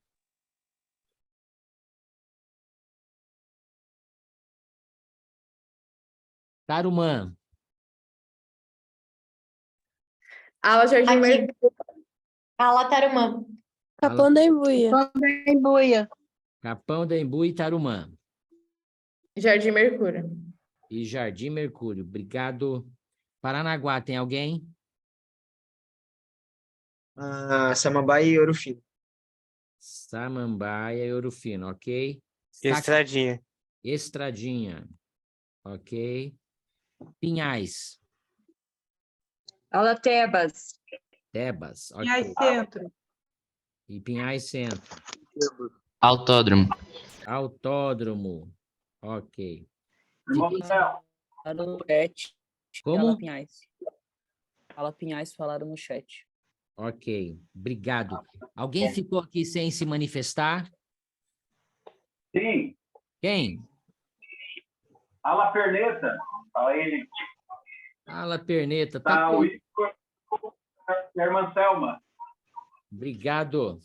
Tarumã. Ala Jardim Mercúrio. Ala Tarumã. Capão da Embuia. Capão da Embuia. Capão da Embu e Tarumã. Jardim Mercúrio. E Jardim Mercúrio. Obrigado. Paranaguá, tem alguém? Samambaia e Ouro Fino. Samambaia e Ouro Fino, ok? Estradinha. Estradinha, ok? Pinhais. Ala Tebas. Tebas, ok. Pinhais Centro. E Pinhais Centro. Autódromo. Autódromo, ok. Falaram no chat. Como? Ala Pinhais. Ala Pinhais falaram no chat. Ok, obrigado. Alguém ficou aqui sem se manifestar? Sim. Quem? Ala Perneta. Fala ele. Ala Perneta. Tá o Igor e a irmã Selma. Obrigado.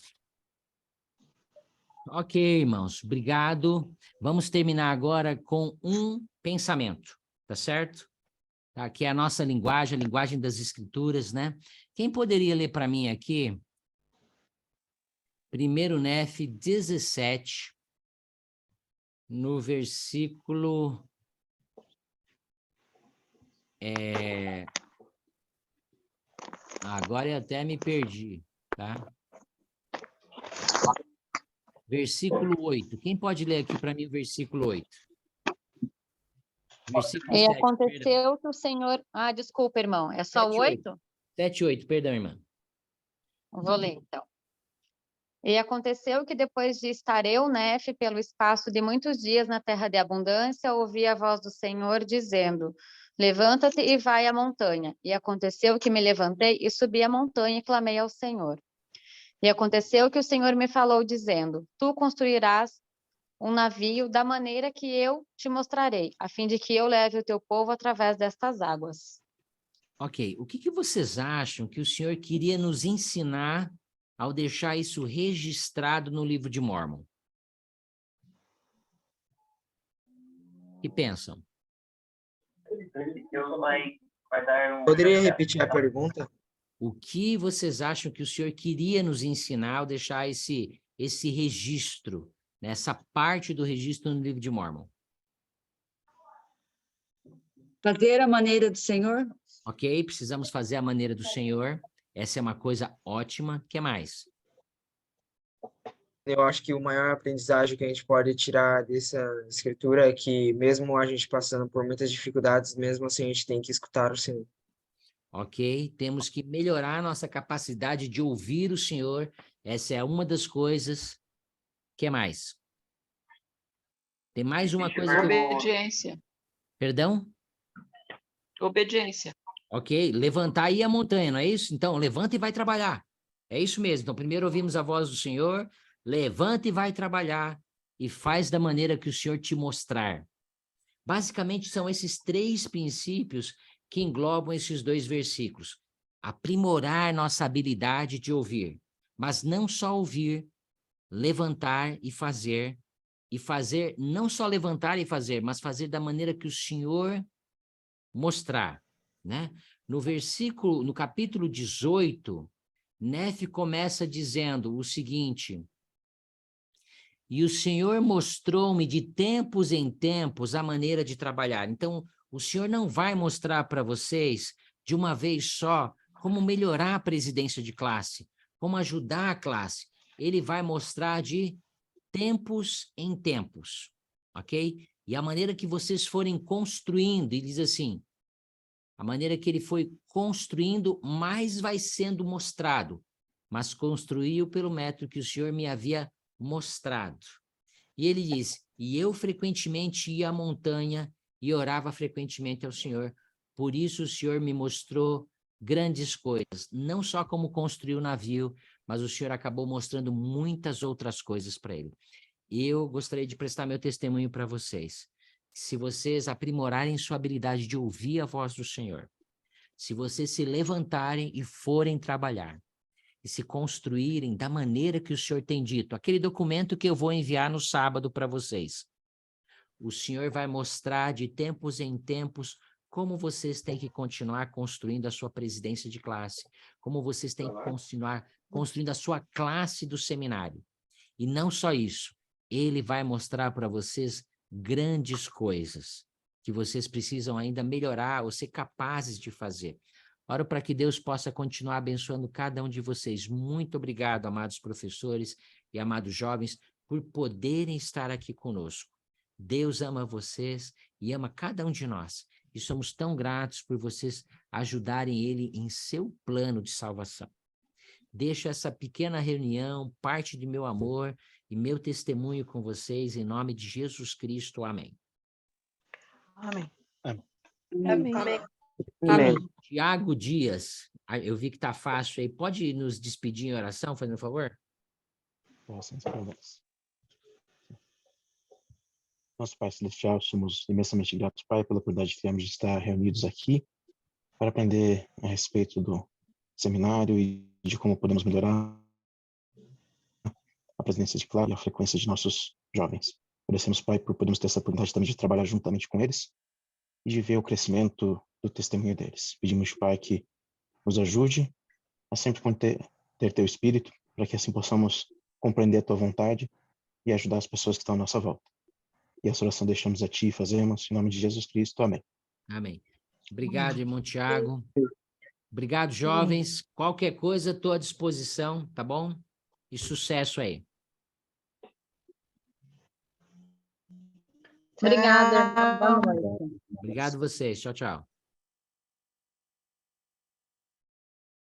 Ok, irmãos, obrigado. Vamos terminar agora com um pensamento, tá certo? Tá, que é a nossa linguagem, a linguagem das escrituras, né? Quem poderia ler para mim aqui? 1 Nef 17, no versículo... Agora eu até me perdi, tá? Versículo 8. Quem pode ler aqui para mim o versículo 8? Versículo E 7, aconteceu perdão. que o Senhor... Ah, desculpa, irmão. É só o 8? 7 e 8, perdão, irmã. Vou ler, então. E aconteceu que depois de estar eu, Nefe, pelo espaço de muitos dias na terra de abundância, ouvi a voz do Senhor dizendo: levanta-te e vai à montanha. E aconteceu que me levantei e subi a montanha e clamei ao Senhor. E aconteceu que o Senhor me falou dizendo: tu construirás um navio da maneira que eu te mostrarei, a fim de que eu leve o teu povo através destas águas. Ok, o que vocês acham que o Senhor queria nos ensinar ao deixar isso registrado no livro de Mórmon? O que pensam? Poderia repetir a pergunta? O que vocês acham que o Senhor queria nos ensinar ao deixar esse registro, né, essa parte do registro no livro de Mórmon? Fazer a maneira do Senhor. Ok, precisamos fazer a maneira do Senhor. Essa é uma coisa ótima. O que mais? Eu acho que o maior aprendizagem que a gente pode tirar dessa escritura é que, mesmo a gente passando por muitas dificuldades, mesmo assim a gente tem que escutar o Senhor. Ok, temos que melhorar a nossa capacidade de ouvir o Senhor. Essa é uma das coisas. O que mais? Tem mais uma coisa que... Obediência. Perdão? Obediência. Ok, levantar e ir à montanha, não é isso? Então, levanta e vai trabalhar. É isso mesmo. Então, primeiro ouvimos a voz do Senhor, levanta e vai trabalhar, e faz da maneira que o Senhor te mostrar. Basicamente, são esses 3 princípios que englobam esses 2 versículos. Aprimorar nossa habilidade de ouvir, mas não só ouvir, levantar e fazer, não só levantar e fazer, mas fazer da maneira que o Senhor mostrar, né? No capítulo 18, Nefe começa dizendo o seguinte: e o Senhor mostrou-me de tempos em tempos a maneira de trabalhar. Então, o Senhor não vai mostrar para vocês de uma vez só como melhorar a presidência de classe, como ajudar a classe. Ele vai mostrar de tempos em tempos, ok? E a maneira que vocês forem construindo, ele diz assim, a maneira que ele foi construindo, mais vai sendo mostrado, mas construiu pelo método que o Senhor me havia mostrado. E ele diz, e eu frequentemente ia à montanha e orava frequentemente ao Senhor, por isso o Senhor me mostrou grandes coisas, não só como construir o navio, mas o Senhor acabou mostrando muitas outras coisas para ele. Eu gostaria de prestar meu testemunho para vocês. Se vocês aprimorarem sua habilidade de ouvir a voz do Senhor, se vocês se levantarem e forem trabalhar, e se construírem da maneira que o Senhor tem dito, aquele documento que eu vou enviar no sábado para vocês, o Senhor vai mostrar de tempos em tempos como vocês têm que continuar construindo a sua presidência de classe, como vocês têm que continuar construindo a sua classe do seminário. E não só isso, ele vai mostrar para vocês grandes coisas que vocês precisam ainda melhorar ou ser capazes de fazer. Oro para que Deus possa continuar abençoando cada um de vocês. Muito obrigado, amados professores e amados jovens, por poderem estar aqui conosco. Deus ama vocês e ama cada um de nós. E somos tão gratos por vocês ajudarem Ele em seu plano de salvação. Deixo essa pequena reunião, parte de meu amor e meu testemunho com vocês, em nome de Jesus Cristo. Amém. Amém. Amém. Amém. Tiago Dias, eu vi que está fácil aí. Pode nos despedir em oração, fazendo favor? Nosso Pai Celestial, somos imensamente gratos, Pai, pela oportunidade que tivemos de estar reunidos aqui para aprender a respeito do seminário e de como podemos melhorar a presença de classe e a frequência de nossos jovens. Agradecemos, Pai, por podermos ter essa oportunidade também de trabalhar juntamente com eles e de ver o crescimento do testemunho deles. Pedimos, Pai, que nos ajude a sempre ter Teu Espírito, para que assim possamos compreender a Tua vontade e ajudar as pessoas que estão à nossa volta. E essa oração deixamos a Ti e fazemos, em nome de Jesus Cristo. Amém. Amém. Obrigado, irmão Tiago. Obrigado, jovens. Qualquer coisa, estou à disposição, tá bom? E sucesso aí. Obrigada. Boa noite. Obrigado vocês. Tchau, tchau.